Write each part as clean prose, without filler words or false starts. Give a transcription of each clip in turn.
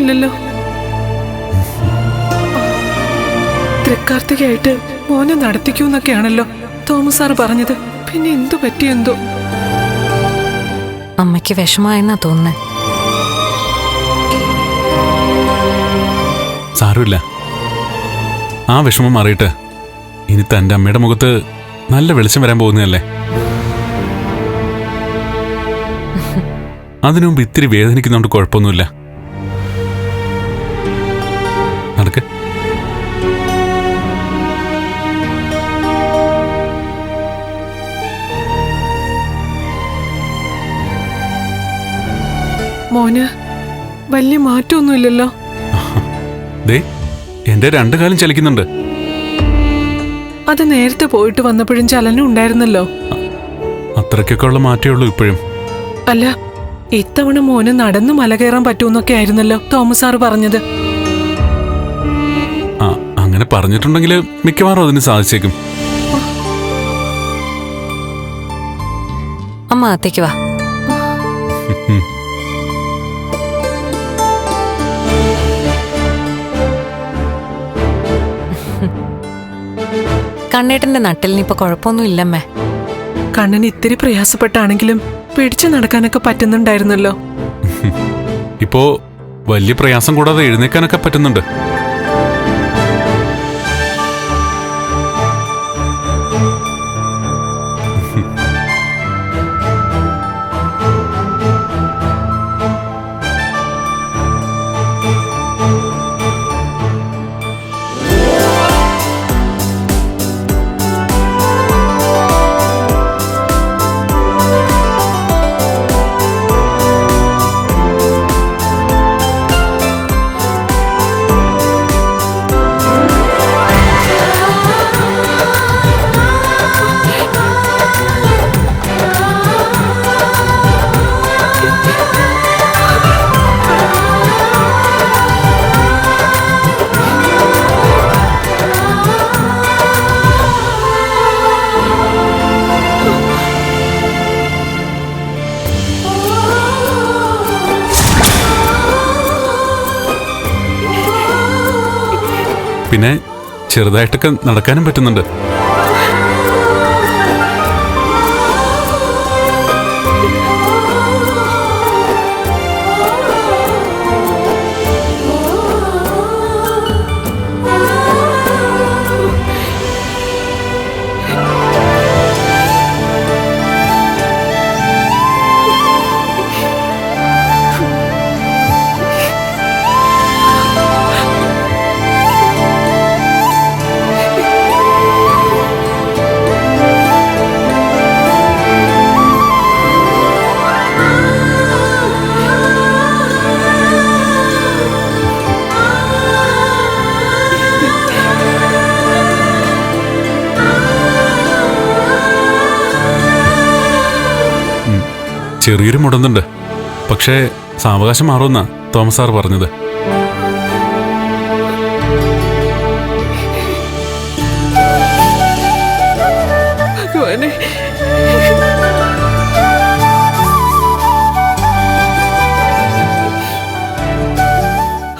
കുഴപ്പമൊന്നുമില്ലല്ലോ. തൃക്കാർത്തികയായിട്ട് മോനെ നടത്തിക്കൂന്നൊക്കെയാണല്ലോ Thomas sir പറഞ്ഞത്. പിന്നെ എന്തു പറ്റിയെന്തോ. അമ്മയ്ക്ക് വിഷമായെന്നാ തോന്നുന്നേ. സാരമില്ല, ആ വിഷമം മാറിയിട്ട് ഇനി തൻ്റെ അമ്മയുടെ മുഖത്ത് നല്ല വെളിച്ചം വരാൻ പോകുന്നതല്ലേ. അതിനു മുമ്പ് ഇത്തിരി വേദനിക്കുന്നതുകൊണ്ട് കുഴപ്പമൊന്നുമില്ല. നടക്ക്. മോന് വലിയ മാറ്റമൊന്നുമില്ലല്ലോ. ദേ, എന്റെ രണ്ടു കാലം ചലിക്കുന്നുണ്ട്. അത് നേരത്തെ പോയിട്ട് വന്നപ്പോഴും ചലനം ഉണ്ടായിരുന്നല്ലോ. അത്രയ്ക്കൊക്കെ ഉള്ള മാറ്റേ ഉള്ളൂ ഇപ്പോഴും. അല്ല, ഇത്തവണ മോന് നടന്ന് മല കയറാൻ പറ്റൂന്നൊക്കെ ആയിരുന്നല്ലോ തോമസ് സാറ് പറഞ്ഞത്. ആ, അങ്ങനെ പറഞ്ഞിട്ടുണ്ടെങ്കിൽ മിക്കവാറും അതിന് സാധിച്ചേക്കും. അമ്മ അകത്തേക്ക് വാ. കണ്ണേട്ടന്റെ നട്ടിലിന് ഇപ്പൊ കുഴപ്പമൊന്നും ഇല്ലമ്മേ. കണ്ണന് ഇത്തിരി പ്രയാസപ്പെട്ടാണെങ്കിലും പിടിച്ചു നടക്കാനൊക്കെ പറ്റുന്നുണ്ടായിരുന്നല്ലോ. ഇപ്പോ വലിയ പ്രയാസം കൂടാതെ എഴുന്നേക്കാനൊക്കെ പറ്റുന്നുണ്ട്. പിന്നെ ചെറുതായിട്ടൊക്കെ നടക്കാനും പറ്റുന്നുണ്ട്. ചെറിയൊരു മുടന്നുണ്ട്, പക്ഷേ സാവകാശം മാറുമെന്നാ തോമസ് സാർ പറഞ്ഞത്.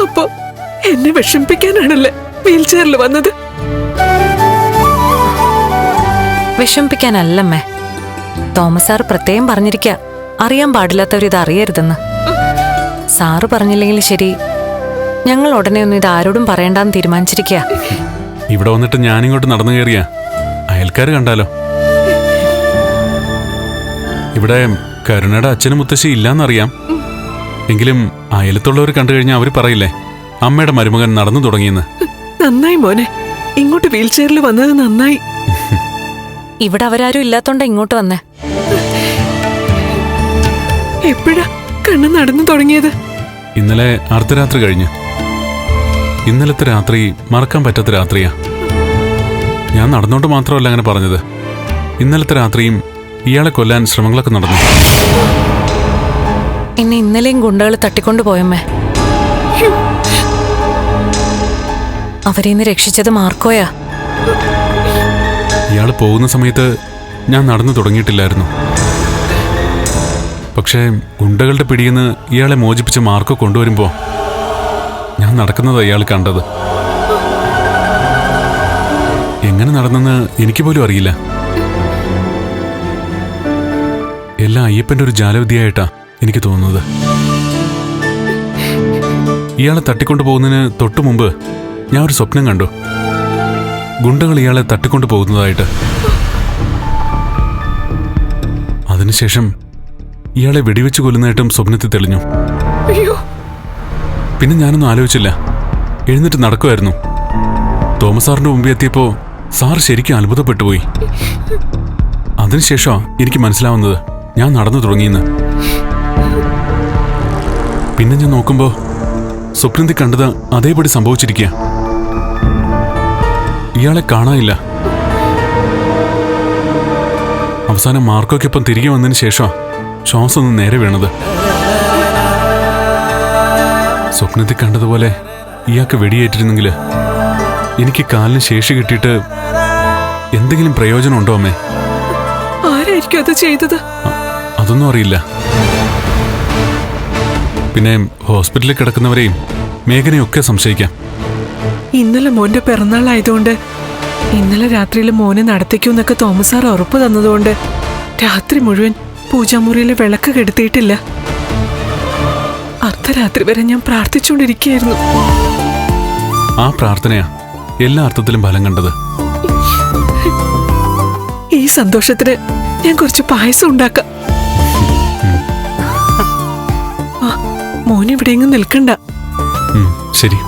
അപ്പൊ എന്നെ വിഷമിപ്പിക്കാനാണല്ലേ വീൽ ചെയറിൽ വന്നത്? വിഷമിപ്പിക്കാനല്ലമ്മേ. തോമസ് സാർ പ്രത്യേകം പറഞ്ഞിരിക്കുക, അറിയാൻ പാടില്ലാത്തവരിത് അറിയരുതെന്ന്. സാറ് പറഞ്ഞില്ലെങ്കിൽ ശരി, ഞങ്ങൾ ഉടനെ ഒന്നും ഇത് ആരോടും പറയണ്ടെന്ന് തീരുമാനിച്ചിരിക്കുക. ഇവിടെ വന്നിട്ട് ഞാനിങ്ങോട്ട് നടന്നു കയറിയ അയൽക്കാർ കണ്ടാലോ? ഇവിടെ കരുണയുടെ അച്ഛനും മുത്തശ്ശി ഇല്ലാന്നറിയാം. എങ്കിലും അയലത്തുള്ളവർ കണ്ടു കഴിഞ്ഞാൽ അവർ പറയില്ലേ അമ്മയുടെ മരുമകൻ നടന്നു തുടങ്ങിയെന്ന്. നന്നായി മോനെ, ഇങ്ങോട്ട് വീൽ ചെയറിൽ വന്നത് നന്നായി. ഇവിടെ അവരാരും ഇല്ലാത്തോണ്ടാ ഇങ്ങോട്ട് വന്നേ. എപ്പോഴാ കണ്ണ് നടന്നു തുടങ്ങിയത്? ഇന്നലെ അർദ്ധരാത്രി കഴിഞ്ഞ്. ഇന്നലത്തെ രാത്രി മറക്കാൻ പറ്റാത്ത രാത്രിയാ. ഞാൻ നടന്നോണ്ട് മാത്രമല്ല അങ്ങനെ പറഞ്ഞത്. ഇന്നലത്തെ രാത്രിയും ഇയാളെ കൊല്ലാൻ ശ്രമങ്ങളൊക്കെ നടന്നു. എന്നെ ഇന്നലെയും ഗുണ്ടകൾ തട്ടിക്കൊണ്ടു പോയമ്മേ. അവരെന്ന് രക്ഷിച്ചത് മാർക്കോയാ. ഇയാൾ പോകുന്ന സമയത്ത് ഞാൻ നടന്നു തുടങ്ങിയിട്ടില്ലായിരുന്നു. പക്ഷേ ഗുണ്ടകളുടെ പിടിയിൽ നിന്ന് ഇയാളെ മോചിപ്പിച്ച് മാർക്കോ കൊണ്ടുവരുമ്പോൾ ഞാൻ നടക്കുന്നത് അയാൾ കണ്ടത്. എങ്ങനെ നടന്നെന്ന് എനിക്ക് പോലും അറിയില്ല. എല്ലാം അയ്യപ്പന്റെ ഒരു ജാലവിദ്യയായിട്ടാ എനിക്ക് തോന്നുന്നത്. ഇയാളെ തട്ടിക്കൊണ്ടു പോകുന്നതിന് തൊട്ടു മുമ്പ് ഞാൻ ഒരു സ്വപ്നം കണ്ടു. ഗുണ്ടകൾ ഇയാളെ തട്ടിക്കൊണ്ടു പോകുന്നതായിട്ട്. അതിനുശേഷം ഇയാളെ വെടിവെച്ച് കൊല്ലുന്നതായിട്ടും സ്വപ്നത്തിൽ തെളിഞ്ഞു. പിന്നെ ഞാനൊന്നും ആലോചിച്ചില്ല, എഴുന്നേറ്റ് നടക്കുമായിരുന്നു. തോമസ് സാറിന്റെ മുമ്പിൽ എത്തിയപ്പോ സാർ ശരിക്കും അത്ഭുതപ്പെട്ടു പോയി. അതിനുശേഷമാ എനിക്ക് മനസ്സിലാവുന്നത് ഞാൻ നടന്നു തുടങ്ങിയെന്ന്. പിന്നെ ഞാൻ നോക്കുമ്പോ സ്വപ്നത്തിൽ കണ്ടത് അതേപടി സംഭവിച്ചിരിക്കുക. ഇയാളെ കാണാനില്ല. അവസാനം മാർക്കോയ്ക്കൊപ്പം തിരികെ വന്നതിന് ശേഷം ശ്വാസം ഒന്ന് നേരെ വീണത്. സ്വപ്നത്തിൽ കണ്ടതുപോലെ ഇയാൾക്ക് വെടിയേറ്റിരുന്നെങ്കിൽ എനിക്ക് കാലിന് ശേഷി കിട്ടിയിട്ട് എന്തെങ്കിലും പ്രയോജനം ഉണ്ടോ അമ്മേ? ആരായിരിക്കും അത് ചെയ്തത്? അതൊന്നും അറിയില്ല. പിന്നെ ഹോസ്പിറ്റലിൽ കിടക്കുന്നവരെയും മേഘനെയൊക്കെ സംശയിക്കാം. ഇന്നലെ മോന്റെ പിറന്നാളായതുകൊണ്ട് ഇന്നലെ രാത്രിയിൽ മോനെ നടത്തിക്കൂന്നൊക്കെ തോമസ് സാർ ഉറപ്പ് തന്നതുകൊണ്ട് രാത്രി മുഴുവൻ പൂജാമുറിയിലെ വിളക്ക് കെടുത്തിയിട്ടില്ല. അർദ്ധരാത്രി വരെ ഞാൻ പ്രാർത്ഥിച്ചുകൊണ്ടിരിക്കുകയായിരുന്നു. ആ പ്രാർത്ഥനയാ എല്ലാ അർത്ഥത്തിലും ഫലം കണ്ടത്. ഈ സന്തോഷത്തിന് ഞാൻ കുറച്ച് പായസം ഉണ്ടാക്കാം. മോൻ എവിടെയെങ്കിലും നിൽക്കണ്ട. ശരി.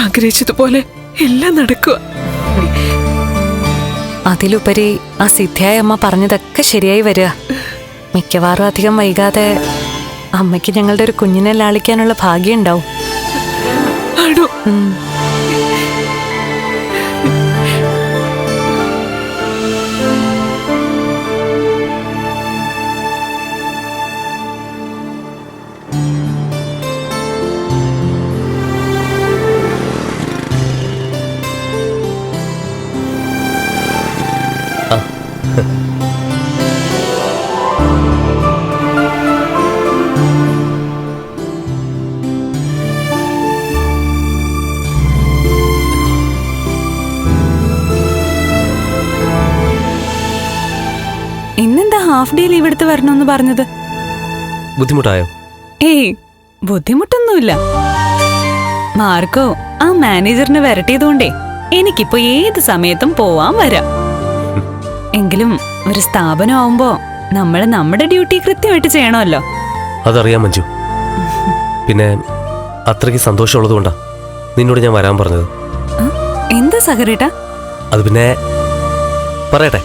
ആഗ്രഹിച്ചതുപോലെ എല്ലാം നടക്കുക. അതിലുപരി ആ സിദ്ധിയായ അമ്മ പറഞ്ഞതൊക്കെ ശരിയായി വരിക. മിക്കവാറും അധികം വൈകാതെ അമ്മയ്ക്ക് ഞങ്ങളുടെ ഒരു കുഞ്ഞിനെ ലാളിക്കാനുള്ള ഭാഗ്യം ഉണ്ടാവും. ഇന്നെന്താ ഹാഫ് ഡേ ലീവ് എടുത്ത് വരണമെന്ന് പറഞ്ഞത്? ബുദ്ധിമുട്ടായോ? ഏയ്, ബുദ്ധിമുട്ടൊന്നുമില്ല. മാർക്കോ ആ മാനേജറിനെ വരട്ടിയതുകൊണ്ടേ എനിക്കിപ്പോ ഏത് സമയത്തും പോവാൻ വരാം. എങ്കിലും ഒരു സ്ഥാപനമാവുമ്പോ നമ്മള് നമ്മുടെ ഡ്യൂട്ടി കൃത്യമായിട്ട് ചെയ്യണമല്ലോ. അതറിയാം മഞ്ജു. പിന്നെ അത്രയ്ക്ക് സന്തോഷമുള്ളതുകൊണ്ടാ നിന്നോട് ഞാൻ വരാൻ പറഞ്ഞത്. എന്താ സഹറേട്ടാ? അത് പിന്നെ പറയട്ടെ.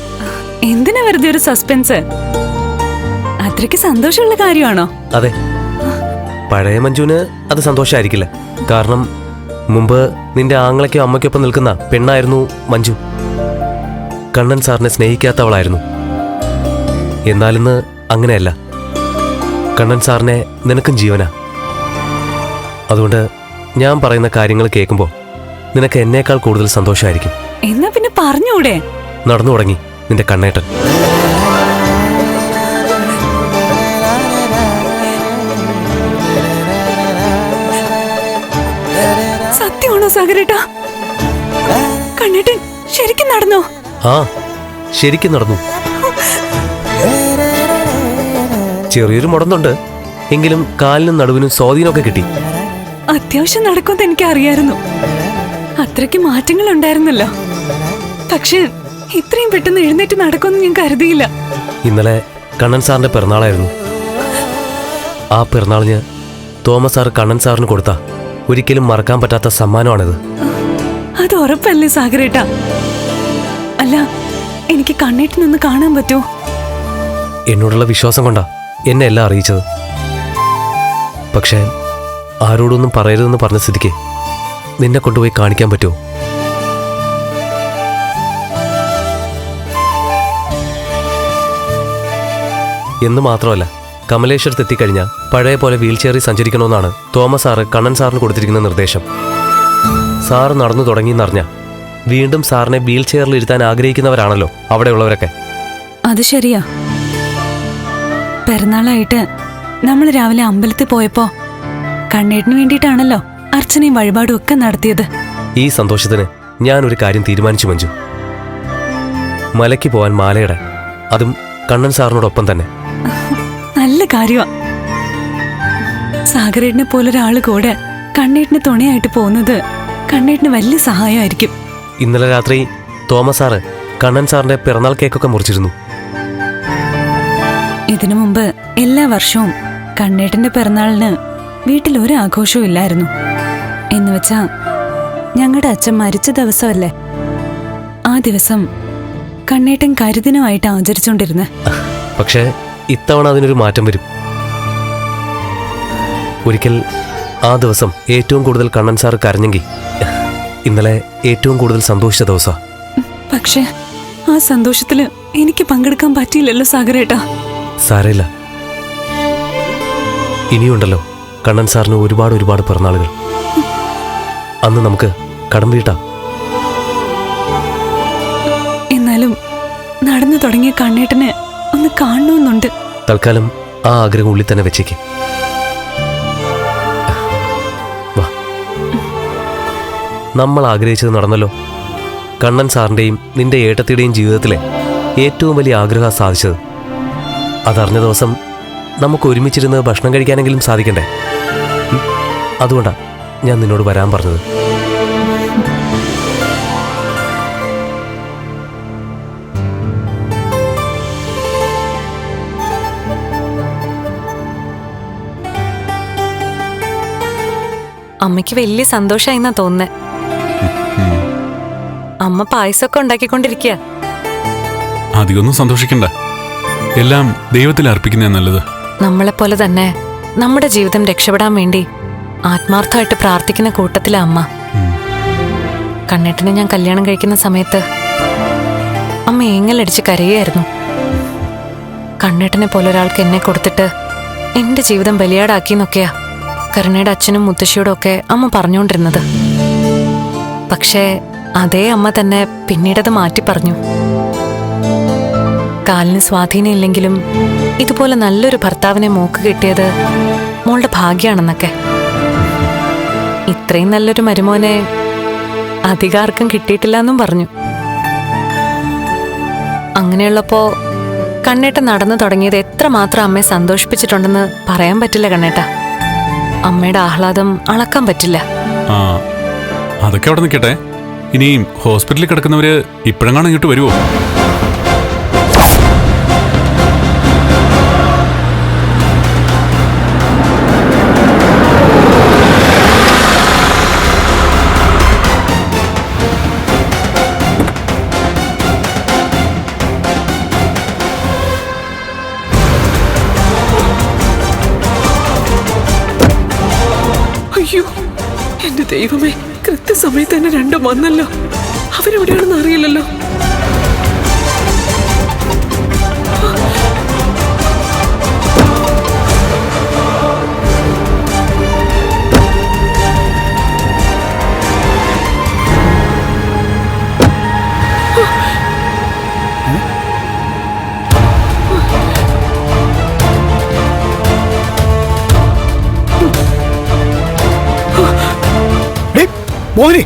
എന്തിനാ വെറുതെ ഒരു സസ്പെൻസ്? അത്രയ്ക്ക് സന്തോഷമുള്ള കാര്യമാണോ? അതെ, പഴയ മഞ്ജുവിന് അത് സന്തോഷമായിരിക്കില്ല. കാരണം മുമ്പ് നിന്റെ ആങ്ങളയ്ക്കും അമ്മയ്ക്കൊപ്പം നിൽക്കുന്ന പെണ്ണായിരുന്നു മഞ്ജു. കണ്ണൻ സാറിനെ സ്നേഹിക്കാത്തവളായിരുന്നു. എന്നാലിന്ന് അങ്ങനെയല്ല. കണ്ണൻ സാറിനെ നിനക്കും ജീവനാ. അതുകൊണ്ട് ഞാൻ പറയുന്ന കാര്യങ്ങൾ കേൾക്കുമ്പോൾ നിനക്ക് എന്നേക്കാൾ കൂടുതൽ സന്തോഷമായിരിക്കും. എന്നാ പിന്നെ പറഞ്ഞൂടെ? നടന്നു തുടങ്ങി നിന്റെ കണ്ണേട്ടൻ. സത്യമാണോ സാഗരേട്ടാ? കണ്ണേട്ടൻ ശരിക്കും നടന്നോ? ആ, ശരിക്കും നടന്നു. ചെറിയൊരു മുടന്നുണ്ട്, എങ്കിലും കാലിനും നടുവിനും സ്വാധീനമൊക്കെ കിട്ടി. അത്യാവശ്യം നടക്കുമെന്ന് എനിക്ക് അറിയായിരുന്നു. അത്രയ്ക്ക് മാറ്റങ്ങൾ ഉണ്ടായിരുന്നല്ലോ. പക്ഷെ ഇത്രയും പെട്ടെന്ന് എഴുന്നേറ്റ് നടക്കുമെന്ന് ഞാൻ കരുതിയില്ല. ഇന്നലെ കണ്ണൻ സാറിന്റെ പിറന്നാളായിരുന്നു. ആ പിറന്നാളിന് തോമസ് സാർ കണ്ണൻ സാറിന് കൊടുത്ത ഒരിക്കലും മറക്കാൻ പറ്റാത്ത സമ്മാനമാണിത്. അത് ഉറപ്പല്ലേ സാഗരേട്ടാ? അല്ല, എനിക്ക് കണ്ണേട്ടിനൊന്ന് കാണാൻ പറ്റുമോ? എന്നോടുള്ള വിശ്വാസം കൊണ്ടാ എന്നെ എല്ലാം അറിയിച്ചത്. പക്ഷേ ആരോടൊന്നും പറയരുതെന്ന് പറഞ്ഞ സ്ഥിതിക്ക് നിന്നെ കൊണ്ടുപോയി കാണിക്കാൻ പറ്റുമോ? എന്ന് മാത്രമല്ല, കമലേശ്വരത്ത് എത്തിക്കഴിഞ്ഞാൽ പഴയ പോലെ വീൽ ചെയറിൽ സഞ്ചരിക്കണമെന്നാണ് തോമസ് സാറ് കണ്ണൻ സാറിന് കൊടുത്തിരിക്കുന്ന നിർദ്ദേശം. സാറ് നടന്നു തുടങ്ങിയെന്നറിഞ്ഞാൽ വീണ്ടും സാറിനെ വീൽ ചെയറിൽ ഇരുത്താൻ ആഗ്രഹിക്കുന്നവരാണല്ലോ അവിടെയുള്ളവരൊക്കെ. അത് ശരിയാ. പിറന്നാളായിട്ട് നമ്മൾ രാവിലെ അമ്പലത്തിൽ പോയപ്പോ കണ്ണേട്ടിന് വേണ്ടിയിട്ടാണല്ലോ അർച്ചനയും വഴിപാടും ഒക്കെ നടത്തിയത്. ഈ സന്തോഷത്തിന് ഞാനൊരു കാര്യം തീരുമാനിച്ചു മഞ്ജു. മലയ്ക്ക് പോവാൻ മാലയുടെ, അതും കണ്ണൻ സാറിനോടൊപ്പം തന്നെ. നല്ല കാര്യമാ. സാഗരേട്ടിനെ പോലൊരാള് കൂടെ കണ്ണേട്ടിന് തുണയായിട്ട് പോകുന്നത് കണ്ണേട്ടിന് വലിയ സഹായമായിരിക്കും. ഇന്നലെ രാത്രി തോമസ് സാറ് കണ്ണൻ സാറിന്റെ പിറന്നാൾ കേക്കൊക്കെ മുറിച്ചിരുന്നു. ഇതിനു മുമ്പ് എല്ലാ വർഷവും കണ്ണേട്ടിന്റെ പിറന്നാളിന് വീട്ടിൽ ഒരു ആഘോഷവും ഇല്ലായിരുന്നു. എന്നുവെച്ചാ ഞങ്ങളുടെ അച്ഛൻ മരിച്ച ദിവസമല്ലേ, ആ ദിവസം കണ്ണേട്ടൻ കരുദിനമായിട്ട് ആചരിച്ചോണ്ടിരുന്നെ. പക്ഷേ ഇത്തവണ അതിനൊരു മാറ്റം വരും. ഒരിക്കൽ ആ ദിവസം ഏറ്റവും കൂടുതൽ കണ്ണൻ സാറ് കരഞ്ഞെങ്കിൽ ഇന്നലെ ഏറ്റവും കൂടുതൽ സന്തോഷിച്ച ദിവസം. പക്ഷെ ആ സന്തോഷത്തില് എനിക്ക് പങ്കെടുക്കാൻ പറ്റിയില്ലല്ലോ സാഗരേട്ടാ. സാരമില്ല, ഇനിയുണ്ടല്ലോ കണ്ണൻ സാറിന് ഒരുപാട് പിറന്നാളുകൾ. അന്ന് നമുക്ക് കടം വീട്ടാം. എന്നാലും നടന്നു തുടങ്ങിയ കണ്ണേട്ടനെ ഒന്ന് കാണണമെന്നുണ്ട്. തൽക്കാലം ആ ആഗ്രഹം ഉള്ളിൽ തന്നെ വെച്ചേക്ക്. വാ, നമ്മൾ ആഗ്രഹിച്ചത് നടന്നല്ലോ. കണ്ണൻ സാറിന്റെയും നിന്റെ ഏട്ടത്തിയുടെയും ജീവിതത്തിലെ ഏറ്റവും വലിയ ആഗ്രഹം സാധിച്ചത്. അതറിഞ്ഞ ദിവസം നമുക്ക് ഒരുമിച്ചിരുന്ന് ഭക്ഷണം കഴിക്കാനെങ്കിലും സാധിക്കണ്ടേ? അതുകൊണ്ടാ ഞാൻ നിന്നോട് വരാൻ പറഞ്ഞത്. അമ്മയ്ക്ക് വലിയ സന്തോഷായിന്നാ തോന്നുന്നേ. അമ്മ പായസമൊക്കെ ഉണ്ടാക്കിക്കൊണ്ടിരിക്കുക. അധികമൊന്നും സന്തോഷിക്കണ്ട, എല്ലാം ദൈവത്തിൽ അർപ്പിക്കുന്നേ നല്ലത്. നമ്മളെപ്പോലെ തന്നെ നമ്മുടെ ജീവിതം രക്ഷപ്പെടാൻ വേണ്ടി ആത്മാർത്ഥമായിട്ട് പ്രാർത്ഥിക്കുന്ന കൂട്ടത്തിലെ അമ്മ. കണ്ണേട്ടനെ ഞാൻ കല്യാണം കഴിക്കുന്ന സമയത്ത് അമ്മ ഏങ്ങലടിച്ച് കരയായിരുന്നു. കണ്ണേട്ടനെ പോലെ ഒരാൾക്ക് എന്നെ കൊടുത്തിട്ട് എന്റെ ജീവിതം ബലിയാടാക്കിന്നൊക്കെയാ കരുണയുടെ അച്ഛനും മുത്തശ്ശിയോടും ഒക്കെ അമ്മ പറഞ്ഞുകൊണ്ടിരുന്നത്. പക്ഷേ അതേ അമ്മ തന്നെ പിന്നീടത് മാറ്റി പറഞ്ഞു. കാലിന് സ്വാധീനം ഇല്ലെങ്കിലും ഇതുപോലെ നല്ലൊരു ഭർത്താവിനെ മോക്ക് കിട്ടിയത് മോളുടെ ഭാഗ്യാണെന്നൊക്കെ. ഇത്രയും നല്ലൊരു മരുമോനെ അധികാർക്കും കിട്ടിയിട്ടില്ല എന്നും പറഞ്ഞു. അങ്ങനെയുള്ളപ്പോ കണ്ണേട്ട നടന്നു തുടങ്ങിയത് എത്രമാത്രം അമ്മയെ സന്തോഷിപ്പിച്ചിട്ടുണ്ടെന്ന് പറയാൻ പറ്റില്ല കണ്ണേട്ട. അമ്മയുടെ ആഹ്ലാദം അളക്കാൻ പറ്റില്ല. ആ, അതൊക്കെ അവിടെ നിൽക്കട്ടെ. ഇനിയും ഹോസ്പിറ്റലിൽ കിടക്കുന്നവര് ഇപ്പോഴെങ്ങാനും ഇങ്ങോട്ട് വരുമോ? അയ്യോ, എന്റെ ദൈവമേ, കൃത്യസമയത്ത് തന്നെ രണ്ടും വന്നല്ലോ. അവരെവിടെയാണെന്ന് അറിയില്ലല്ലോ. മോഹിനി,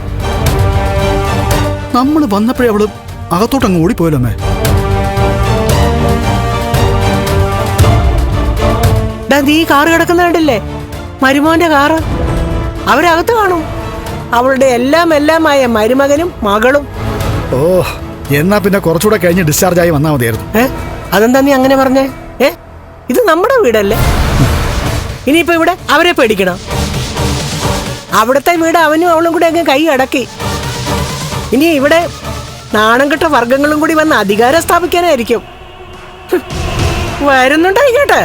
നമ്മൾ വന്നപ്പോഴേ അവള് അകത്തോട്ടങ്ങ് ഓടിപ്പോയല്ലോ. അമ്മേ, നീ കാറ് കിടക്കുന്നുണ്ടല്ലേ, മരുമോന്റെ കാറ്. അവരകത്ത് കാണും. അവളുടെ എല്ലാമായ മരുമകനും മകളും. ഓ, എന്നാ പിന്നെ കുറച്ചുകൂടെ കഴിഞ്ഞ് ഡിസ്ചാർജ് ആയി വന്നാൽ മതിയായിരുന്നു. അതെന്താ നീ അങ്ങനെ പറഞ്ഞേ? ഇത് നമ്മുടെ വീടല്ലേ? ഇനിയിപ്പോ ഇവിടെ അവരെ പേടിക്കണം. അവിടുത്തെ വീട് അവനും അവളും കൂടി അങ്ങ് കൈ അടക്കി. ഇനി ഇവിടെ നാണം കെട്ട വർഗങ്ങളും കൂടി വന്ന് അധികാരം സ്ഥാപിക്കാനായിരിക്കും. വരുന്നുണ്ടായിക്കോട്ടെ.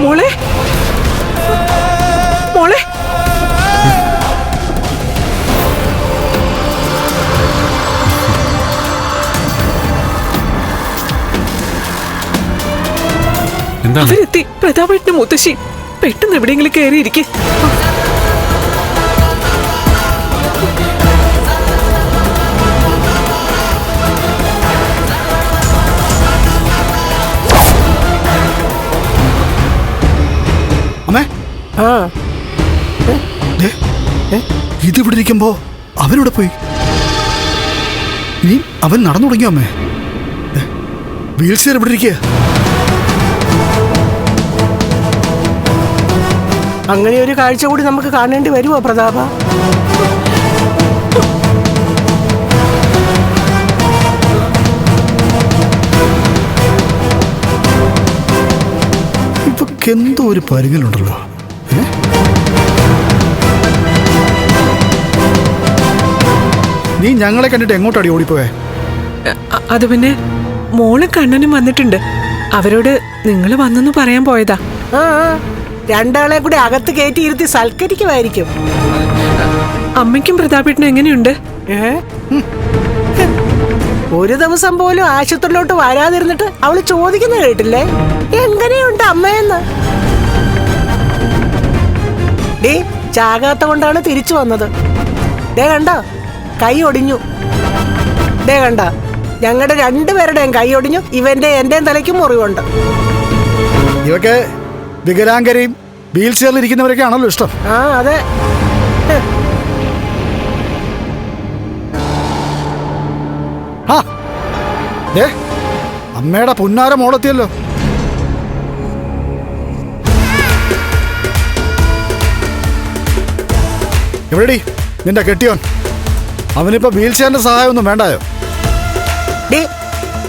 മോളെ മോളെ എന്താണ് അവരെത്തി. പ്രതാപേട്ടന്റെ മുത്തശ്ശി. പെട്ടെന്ന് എവിടെയെങ്കിലും കയറിയിരിക്കെ. അമ്മേ ആ ദേ, ഇതിവിടെ ഇരിക്കുമ്പോ അവനോട് പോയി. ഇനി അവൻ നടന്നു തുടങ്ങിയോ അമ്മേ? വീൽ ചെയർ ഇവിടെ ഇരിക്കുക. അങ്ങനെ ഒരു കാഴ്ച കൂടി നമുക്ക് കാണേണ്ടി വരുമോ പ്രതാപ? ഇവക്ക് എന്തോ ഒരു പരിങ്ങലുണ്ടല്ലോ. നീ ഞങ്ങളെ കണ്ടിട്ട് എങ്ങോട്ടാടി ഓടിപ്പോയേ? അത് പിന്നെ മോളും കണ്ണനും വന്നിട്ടുണ്ട്. അവരോട് നിങ്ങൾ വന്നെന്ന് പറയാൻ പോയതാ. ആ ആ, രണ്ടാളെ കൂടി അകത്ത് കയറ്റി ഇരുത്തി സൽക്കരിക്കുമായിരിക്കും. അമ്മയ്ക്കും പ്രതാപേട്ടനും എങ്ങനെയുണ്ട്? ഒരു ദിവസം പോലും ആശുപത്രിയിലോട്ട് വരാതിരുന്നിട്ട് അവള് ചോദിക്കുന്ന കേട്ടില്ലേ, എങ്ങനെയുണ്ട് അമ്മയെന്ന്? ഡേ, ചാകാത്ത കൊണ്ടാണ് തിരിച്ചു വന്നത്. ദേ കണ്ടോ, കൈ ഒടിഞ്ഞു. ദേ കണ്ട, ഞങ്ങളുടെ രണ്ടുപേരുടെയും കൈ ഒടിഞ്ഞു. ഇവന്റെ എന്റെയും തലയ്ക്കും മുറിവുണ്ട്. ഇവക്ക് വികലാംഗരെയും വീൽ ചെയറിൽ ഇരിക്കുന്നവരൊക്കെ ആണല്ലോ ഇഷ്ടം. ആ അതെ. ആ ദേ, അമ്മയുടെ പുന്നാര മോളെത്തിയല്ലോ. എവിടെടി നിന്റെ കെട്ടിയോൻ? അവനിപ്പോ വീൽ ചെയറിന്റെ സഹായം ഒന്നും വേണ്ടായോ? ഡേ,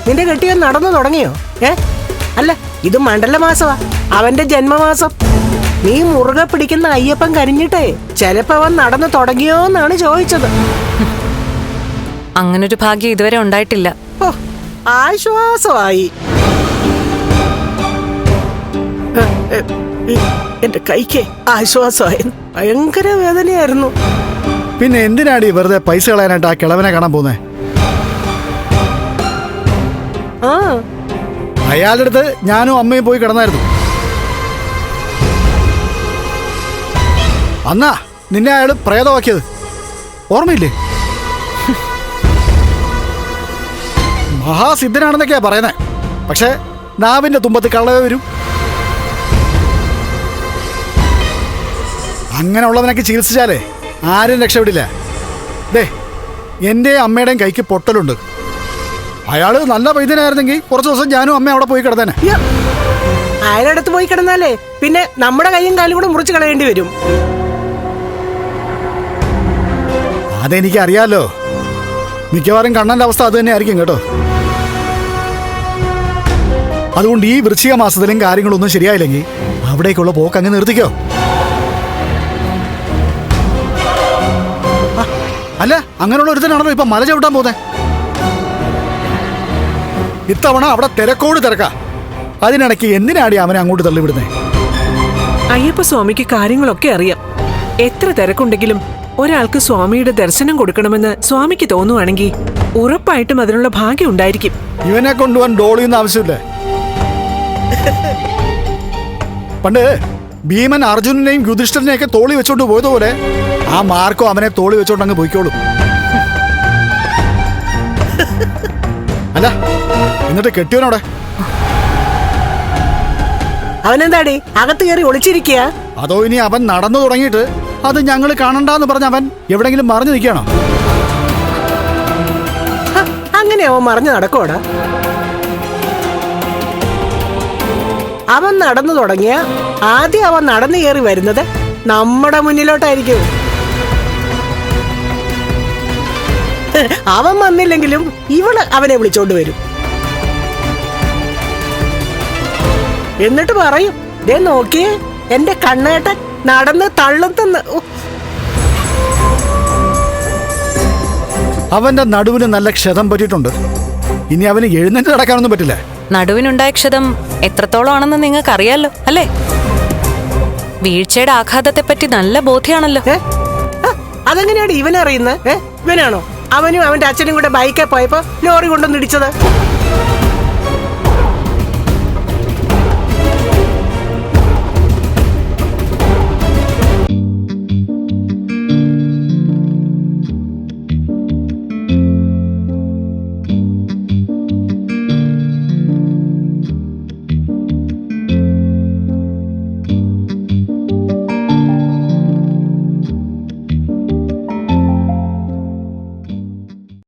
നിന്റെ കെട്ടിയൻ നടന്നു തുടങ്ങിയോ? അല്ല, ഇത് മണ്ഡലമാസമാ, അവന്റെ ജന്മമാസം. നീ മുറുകെ പിടിക്കുന്ന അയ്യപ്പൻ കരിഞ്ഞിട്ടേ ചിലപ്പോ അവൻ നടന്നു തുടങ്ങിയോന്നാണ് ചോദിച്ചത്. അങ്ങനൊരു ഭാഗ്യം ഇതുവരെ ഉണ്ടായിട്ടില്ല. ഓ, ആശ്വാസമായി. എന്റെ കൈക്ക് ആശ്വാസമായി. ഭയങ്കര വേദനയായിരുന്നു. പിന്നെ എന്തിനാടി വെറുതെ പൈസ കളയാനായിട്ട് ആ കിളവനെ കാണാൻ പോന്നേ? ആ, അയാളുടെ അടുത്ത് ഞാനും അമ്മയും പോയി കിടന്നായിരുന്നു. അന്നാ നിന്നെ അയാൾ പ്രേതമാക്കിയത് ഓർമ്മയില്ലേ? മഹാസിദ്ധനാണെന്നൊക്കെയാ പറയുന്നേ. പക്ഷെ നാവിന്റെ തുമ്പത്ത് കള്ളവേ വരും. അങ്ങനെയുള്ളവനൊക്കെ ചികിത്സിച്ചാലേ ആരും രക്ഷപ്പെടില്ല. ദേ, എൻ്റെയും അമ്മയുടെയും കൈക്ക് പൊട്ടലുണ്ട്. അയാള് നല്ല വൈദ്യനായിരുന്നെങ്കിൽ കുറച്ച് ദിവസം ഞാനും അമ്മ അവിടെ പോയി കിടന്നേനെ. അയാളടുത്ത് പോയി കിടന്നാലേ പിന്നെ നമ്മുടെ കൈയും കാലും കൂടെ മുറിച്ച് കളയേണ്ടി വരും. അതെനിക്ക് അറിയാലോ. മിക്കവാറും കണ്ണന്റെ അവസ്ഥ അത് തന്നെ ആയിരിക്കും കേട്ടോ. അതുകൊണ്ട് ഈ വൃശ്ചിക മാസത്തിലും കാര്യങ്ങളൊന്നും ശരിയായില്ലെങ്കിൽ അവിടേക്കുള്ള പോക്ക് അങ്ങ് നിർത്തിക്കോ. അല്ല, അങ്ങനെയുള്ള ഒരുത്തനാണല്ലോ ഇപ്പൊ മല ചവിട്ടാൻ പോന്നെ. ഇത്തവണ അവിടെ തിരക്കോട് തിരക്കാ. അതിനിടയ്ക്ക് എന്തിനാടി അവനെ അങ്ങോട്ട് തള്ളിവിടുന്നേ? അയ്യപ്പ സ്വാമിക്ക് കാര്യങ്ങളൊക്കെ അറിയാം. എത്ര തിരക്കുണ്ടെങ്കിലും ഒരാൾക്ക് സ്വാമിയുടെ ദർശനം കൊടുക്കണമെന്ന് സ്വാമിക്ക് തോന്നുവാണെങ്കിൽ ഉറപ്പായിട്ടും അതിനുള്ള ഭാഗ്യം ഉണ്ടായിരിക്കും. ഇവനെ കൊണ്ടുപോകാൻ ഡോളിയൊന്നും ആവശ്യമില്ല. പണ്ട് ഭീമൻ അർജുനനെയും യുധിഷ്ഠിരനെയൊക്കെ തോളി വെച്ചോണ്ട് പോയതുപോലെ ആ മാർക്കോ അവനെ തോളി വെച്ചോണ്ട് അങ്ങ് പോയിക്കോളും. അല്ല, എന്നിട്ട് കെട്ടിയോനോടെ? അവനെന്താടി അകത്ത് കയറി ഒളിച്ചിരിക്കുക? അതോ ഇനി അവൻ നടന്നു തുടങ്ങിയിട്ട് അത് ഞങ്ങൾ കാണണ്ടെന്ന് പറഞ്ഞ അവൻ എവിടെങ്കിലും മറിഞ്ഞു നിൽക്കുകയാണോ? അങ്ങനെ അവൻ മറിഞ്ഞു നടക്കോടാ. അവൻ നടന്നു തുടങ്ങിയ ആദ്യം അവൻ നടന്നു കയറി വരുന്നത് നമ്മുടെ മുന്നിലോട്ടായിരിക്കും. അവൻ വന്നില്ലെങ്കിലും ഇവള് അവനെ വിളിച്ചോണ്ട് വരും. എന്നിട്ട് പറയും, ദേ നോക്കിയേ, എന്റെ കണ്ണേട്ടൻ നടന്ന് തള്ളുന്ന അവന്റെ നടുവിന് നല്ല ക്ഷതം പറ്റിയിട്ടുണ്ട്. ഇനി അവന് എഴുന്നേറ്റ് നടക്കാനൊന്നും പറ്റില്ല. നടുവിനുണ്ടായ ക്ഷതം എത്രത്തോളം ആണെന്ന് നിങ്ങൾക്ക് അറിയാലോ അല്ലേ? വീഴ്ചയുടെ ആഘാതത്തെ പറ്റി നല്ല ബോധ്യമാണല്ലോ. അതെങ്ങനെയാണ് ഇവനറിയുന്നത്? ഇവനാണോ അവനും അവന്റെ അച്ഛനും കൂടെ ബൈക്കിൽ പോയപ്പോ ലോറി കൊണ്ടൊന്ന് ഇടിച്ചത്?